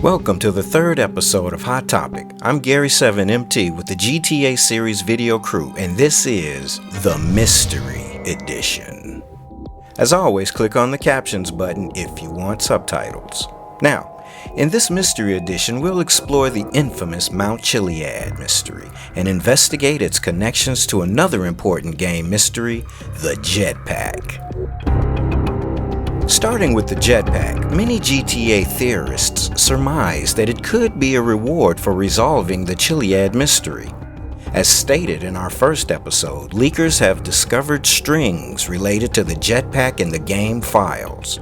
Welcome to the third episode of Hot Topic. I'm Gary7MT with the GTA series video crew, and this is the Mystery Edition. As always, click on the captions button if you want subtitles. Now, in this Mystery Edition, we'll explore the infamous Mount Chiliad mystery and investigate its connections to another important game mystery, the Jetpack. Starting with the Jetpack, many GTA theorists surmise that it could be a reward for resolving the Chiliad mystery. As stated in our first episode, leakers have discovered strings related to the Jetpack in the game files.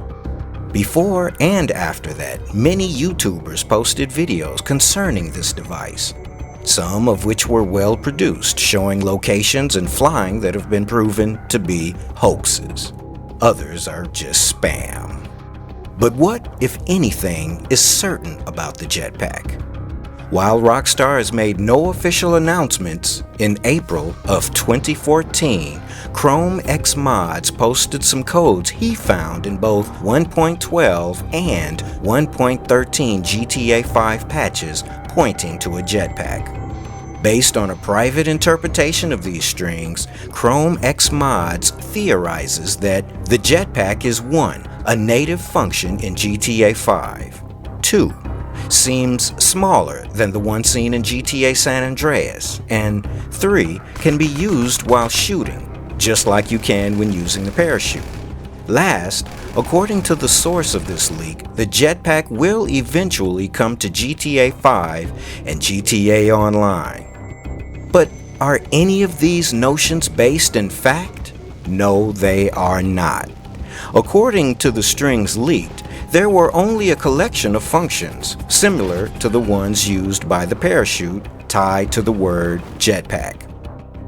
Before and after that, many YouTubers posted videos concerning this device, some of which were well produced, showing locations and flying that have been proven to be hoaxes. Others are just spam. But what, if anything, is certain about the Jetpack? While Rockstar has made no official announcements, in April of 2014, Chrome X Mods posted some codes he found in both 1.12 and 1.13 GTA 5 patches pointing to a jetpack. Based on a private interpretation of these strings, Chrome X Mods theorizes that the jetpack is 1. A native function in GTA 5. 2. Seems smaller than the one seen in GTA San Andreas. And 3. Can be used while shooting, just like you can when using the parachute. Last, according to the source of this leak, the jetpack will eventually come to GTA 5 and GTA Online. But are any of these notions based in fact? No, they are not. According to the strings leaked, there were only a collection of functions, similar to the ones used by the parachute, tied to the word jetpack.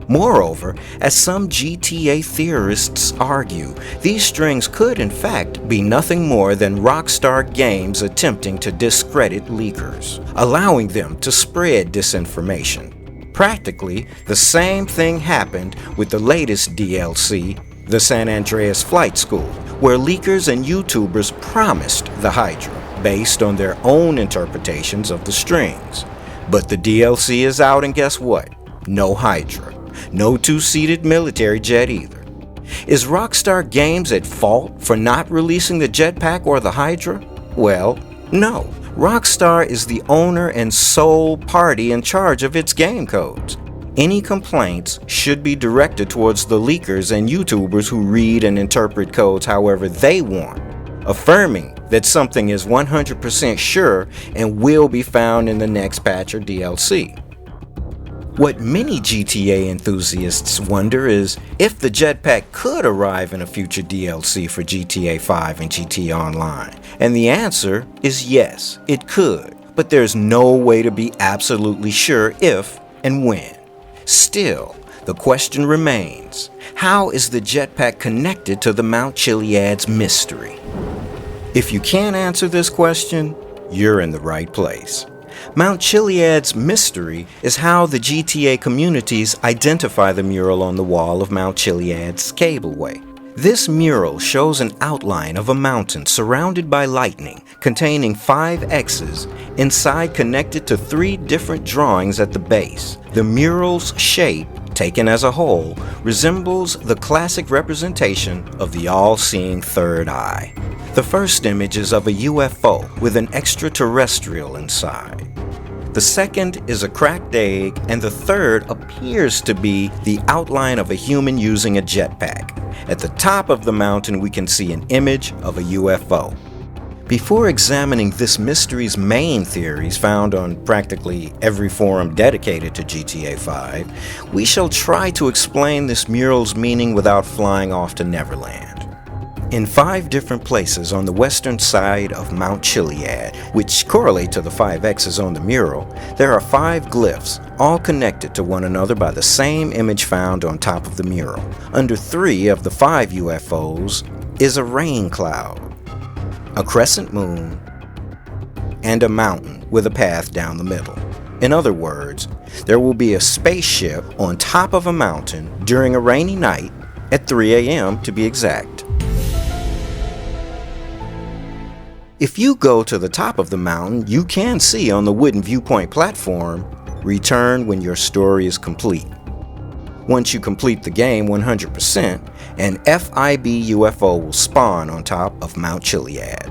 Moreover, as some GTA theorists argue, these strings could in fact be nothing more than Rockstar Games attempting to discredit leakers, allowing them to spread disinformation. Practically, the same thing happened with the latest DLC, the San Andreas Flight School, where leakers and YouTubers promised the Hydra based on their own interpretations of the strings. But the DLC is out, and guess what? No Hydra. No two-seated military jet either. Is Rockstar Games at fault for not releasing the Jetpack or the Hydra? Well, no. Rockstar is the owner and sole party in charge of its game codes. Any complaints should be directed towards the leakers and YouTubers who read and interpret codes however they want, affirming that something is 100% sure and will be found in the next patch or DLC. What many GTA enthusiasts wonder is if the Jetpack could arrive in a future DLC for GTA 5 and GTA Online. And the answer is yes, it could, but there's no way to be absolutely sure if and when. Still, the question remains, how is the Jetpack connected to the Mount Chiliad's mystery? If you can't answer this question, you're in the right place. Mount Chiliad's mystery is how the GTA communities identify the mural on the wall of Mount Chiliad's cableway. This mural shows an outline of a mountain surrounded by lightning, containing 5 X's, inside connected to 3 different drawings at the base. The mural's shape, taken as a whole, resembles the classic representation of the all-seeing third eye. The first image is of a UFO with an extraterrestrial inside. The second is a cracked egg, and the third appears to be the outline of a human using a jetpack. At the top of the mountain, we can see an image of a UFO. Before examining this mystery's main theories found on practically every forum dedicated to GTA 5, we shall try to explain this mural's meaning without flying off to Neverland. In 5 different places on the western side of Mount Chiliad, which correlate to the 5 X's on the mural, there are 5 glyphs, all connected to one another by the same image found on top of the mural. Under 3 of the 5 UFOs is a rain cloud, a crescent moon, and a mountain with a path down the middle. In other words, there will be a spaceship on top of a mountain during a rainy night at 3 a.m. to be exact. If you go to the top of the mountain, you can see on the wooden viewpoint platform, "Return when your story is complete." Once you complete the game 100%, an FIB UFO will spawn on top of Mount Chiliad.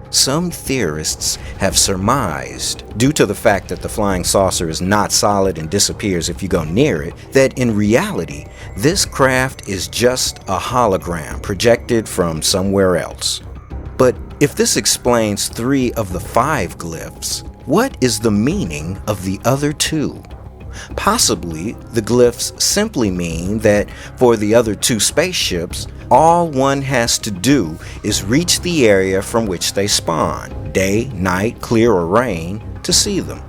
Some theorists have surmised, due to the fact that the flying saucer is not solid and disappears if you go near it, that in reality, this craft is just a hologram projected from somewhere else. But if this explains 3 of the 5 glyphs, what is the meaning of the other 2? Possibly, the glyphs simply mean that for the other 2 spaceships, all one has to do is reach the area from which they spawn, day, night, clear or rain, to see them.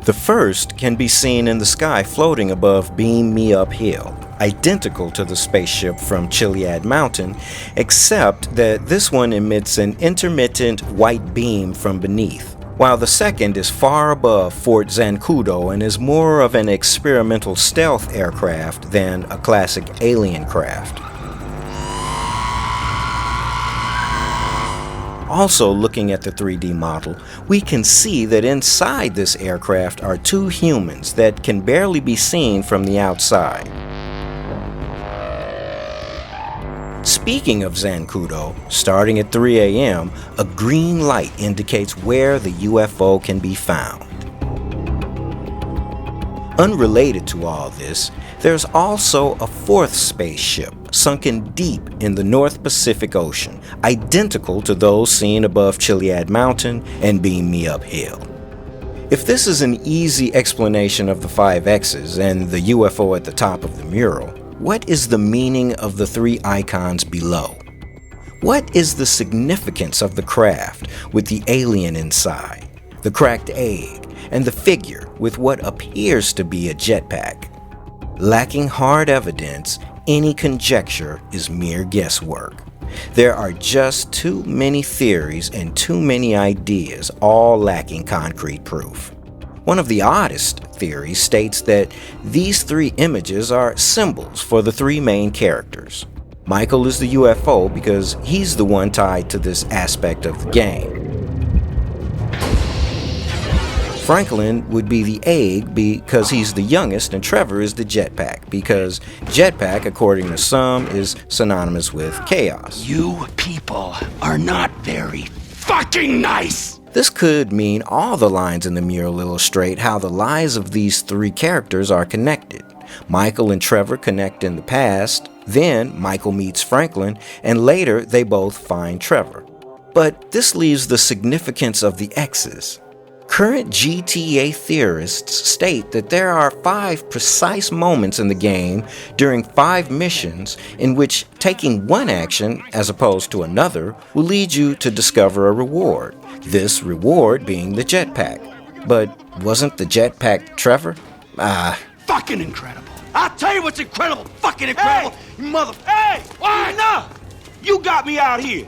The first can be seen in the sky floating above Beam Me Up Hill, identical to the spaceship from Chiliad Mountain, except that this one emits an intermittent white beam from beneath, while the second is far above Fort Zancudo and is more of an experimental stealth aircraft than a classic alien craft. Also, looking at the 3D model, we can see that inside this aircraft are 2 humans that can barely be seen from the outside. Speaking of Zancudo, starting at 3 a.m., a green light indicates where the UFO can be found. Unrelated to all this, there's also a 4th spaceship sunken deep in the North Pacific Ocean, identical to those seen above Chiliad Mountain and Beam Me Up Hill. If this is an easy explanation of the 5 X's and the UFO at the top of the mural, what is the meaning of the 3 icons below? What is the significance of the craft with the alien inside, the cracked egg, and the figure with what appears to be a jetpack? Lacking hard evidence, any conjecture is mere guesswork. There are just too many theories and too many ideas, all lacking concrete proof. One of the oddest theories states that these 3 images are symbols for the 3 main characters. Michael is the UFO because he's the one tied to this aspect of the game. Franklin would be the egg because he's the youngest, and Trevor is the jetpack because jetpack, according to some, is synonymous with chaos. You people are not very fucking nice! This could mean all the lines in the mural illustrate how the lives of these 3 characters are connected. Michael and Trevor connect in the past, then Michael meets Franklin, and later they both find Trevor. But this leaves the significance of the X's. Current GTA theorists state that there are 5 precise moments in the game during 5 missions in which taking one action as opposed to another will lead you to discover a reward, this reward being the jetpack. But wasn't the jetpack Trevor? Fucking incredible. I'll tell you what's incredible. Fucking incredible. Hey, you mother... Hey! Why? Enough! You got me out here.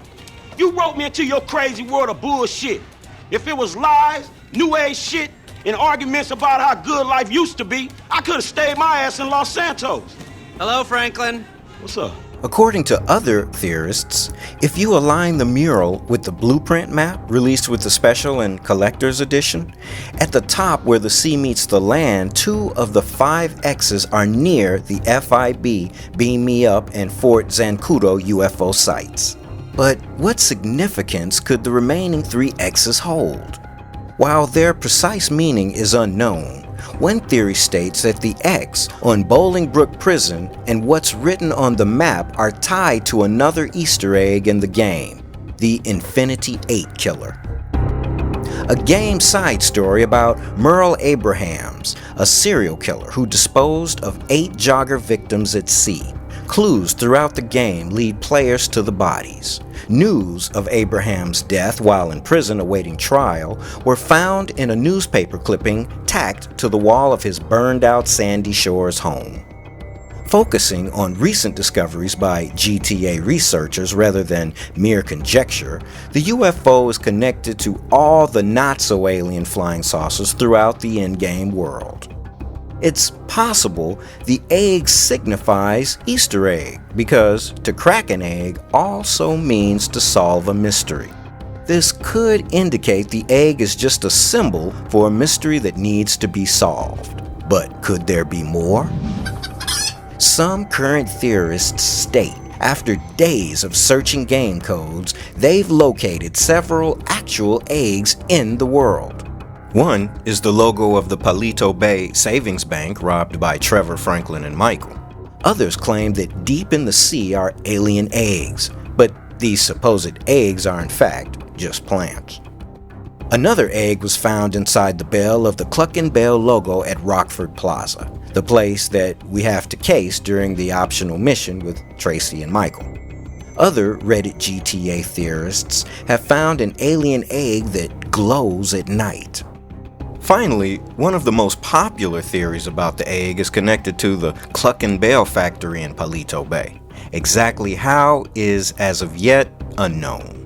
You wrote me into your crazy world of bullshit. If it was lies, new age shit, and arguments about how good life used to be, I could have stayed my ass in Los Santos. Hello, Franklin. What's up? According to other theorists, if you align the mural with the blueprint map released with the special and collector's edition, at the top where the sea meets the land, 2 of the 5 X's are near the FIB, Beam Me Up, and Fort Zancudo UFO sites. But what significance could the remaining 3 X's hold? While their precise meaning is unknown, one theory states that the X on Bolingbrook Prison and what's written on the map are tied to another Easter egg in the game, the Infinity 8 Killer. A game side story about Merle Abrahams, a serial killer who disposed of 8 jogger victims at sea. Clues throughout the game lead players to the bodies. News of Abraham's death while in prison awaiting trial were found in a newspaper clipping tacked to the wall of his burned-out Sandy Shores home. Focusing on recent discoveries by GTA researchers rather than mere conjecture, the UFO is connected to all the not-so-alien flying saucers throughout the in-game world. It's possible the egg signifies Easter egg because to crack an egg also means to solve a mystery. This could indicate the egg is just a symbol for a mystery that needs to be solved. But could there be more? Some current theorists state after days of searching game codes, they've located several actual eggs in the world. One is the logo of the Palito Bay Savings Bank robbed by Trevor, Franklin, and Michael. Others claim that deep in the sea are alien eggs, but these supposed eggs are in fact just plants. Another egg was found inside the bell of the Cluck and Bell logo at Rockford Plaza, the place that we have to case during the optional mission with Tracy and Michael. Other Reddit GTA theorists have found an alien egg that glows at night. Finally, one of the most popular theories about the egg is connected to the Cluck and Bell factory in Palito Bay. Exactly how is, as of yet, unknown.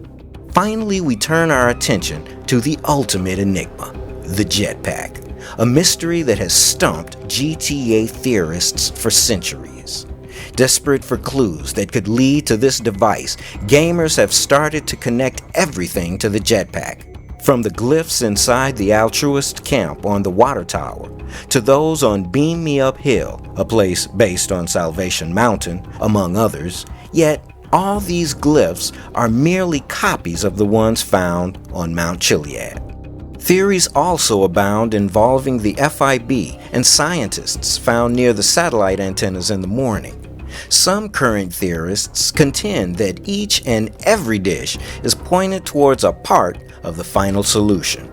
Finally, we turn our attention to the ultimate enigma, the Jetpack, a mystery that has stumped GTA theorists for centuries. Desperate for clues that could lead to this device, gamers have started to connect everything to the Jetpack. From the glyphs inside the altruist camp on the water tower, to those on Beam Me Up Hill, a place based on Salvation Mountain, among others, yet all these glyphs are merely copies of the ones found on Mount Chiliad. Theories also abound involving the FIB and scientists found near the satellite antennas in the morning. Some current theorists contend that each and every dish is pointed towards a part of the final solution.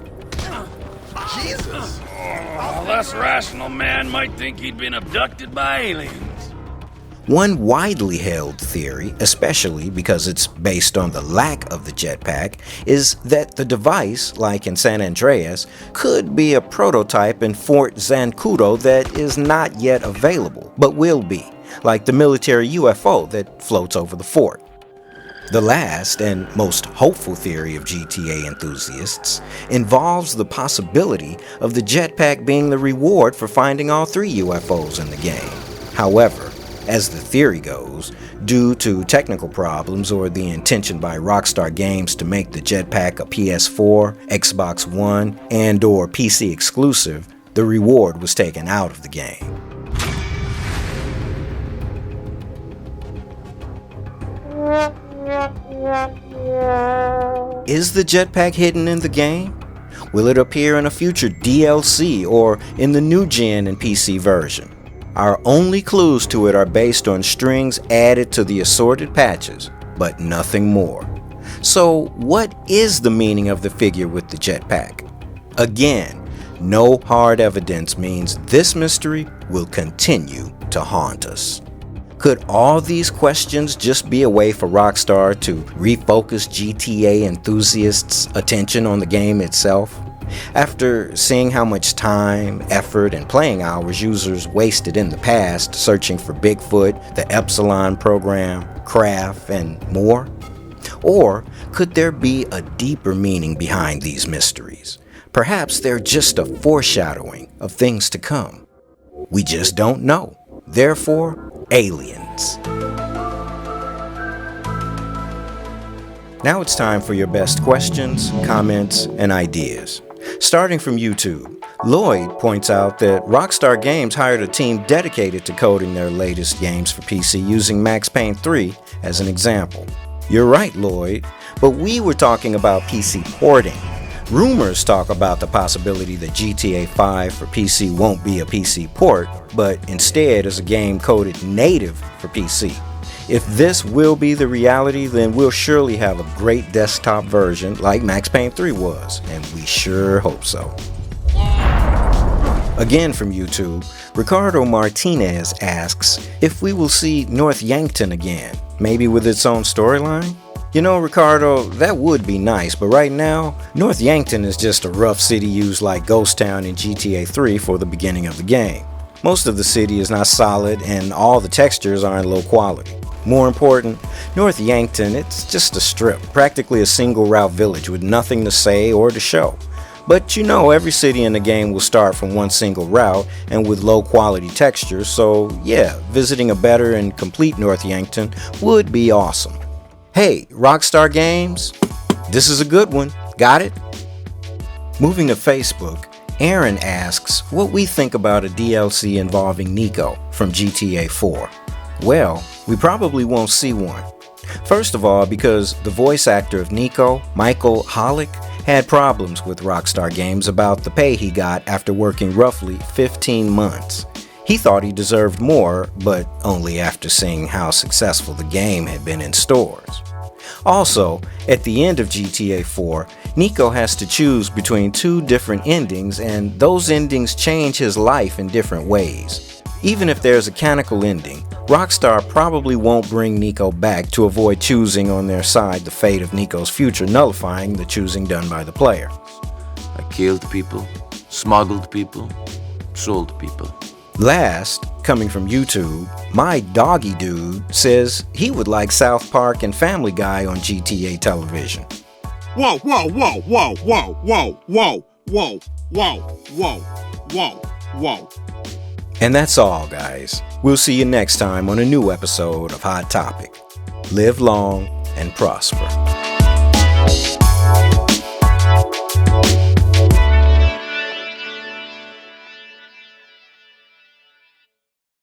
Jesus! A less rational man might think he'd been abducted by aliens. One widely held theory, especially because it's based on the lack of the jetpack, is that the device, like in San Andreas, could be a prototype in Fort Zancudo that is not yet available, but will be, like the military UFO that floats over the fort. The last and most hopeful theory of GTA enthusiasts involves the possibility of the jetpack being the reward for finding all 3 UFOs in the game. However, as the theory goes, due to technical problems or the intention by Rockstar Games to make the jetpack a PS4, Xbox One, and/or PC exclusive, the reward was taken out of the game. Is the jetpack hidden in the game? Will it appear in a future DLC or in the new gen and PC version? Our only clues to it are based on strings added to the assorted patches, but nothing more. So what is the meaning of the figure with the jetpack? Again, no hard evidence means this mystery will continue to haunt us. Could all these questions just be a way for Rockstar to refocus GTA enthusiasts' attention on the game itself? After seeing how much time, effort, and playing hours users wasted in the past searching for Bigfoot, the Epsilon program, Craft, and more? Or could there be a deeper meaning behind these mysteries? Perhaps they're just a foreshadowing of things to come. We just don't know. Therefore, aliens. Now it's time for your best questions, comments, and ideas. Starting from YouTube, Lloyd points out that Rockstar Games hired a team dedicated to coding their latest games for PC using Max Payne 3 as an example. You're right, Lloyd, but we were talking about PC porting. Rumors talk about the possibility that GTA 5 for PC won't be a PC port, but instead is a game coded native for PC. If this will be the reality, then we'll surely have a great desktop version like Max Payne 3 was, and we sure hope so. Again from YouTube, Ricardo Martinez asks if we will see North Yankton again, maybe with its own storyline? You know, Ricardo, that would be nice, but right now, North Yankton is just a rough city used like Ghost Town in GTA 3 for the beginning of the game. Most of the city is not solid and all the textures are in low quality. More important, North Yankton, it's just a strip, practically a single route village with nothing to say or to show. But you know, every city in the game will start from one single route and with low quality textures, so yeah, visiting a better and complete North Yankton would be awesome. Hey, Rockstar Games, This is a good one. Got it? Moving to Facebook, Aaron asks what we think about a DLC involving Nico from GTA 4. Well, we probably won't see one. First of all, because the voice actor of Nico, Michael Hollick, had problems with Rockstar Games about the pay he got after working roughly 15 months. He thought he deserved more, but only after seeing how successful the game had been in stores. Also, at the end of GTA 4, Nico has to choose between two different endings, and those endings change his life in different ways. Even if there's a canonical ending, Rockstar probably won't bring Nico back to avoid choosing on their side the fate of Nico's future, nullifying the choosing done by the player. I killed people, smuggled people, sold people. Last, coming from YouTube, my doggy dude says he would like South Park and Family Guy on GTA television. Whoa, whoa, whoa, whoa, whoa, whoa, whoa, whoa, whoa, whoa, whoa, whoa. And that's all, guys. We'll see you next time on a new episode of Hot Topic. Live long and prosper.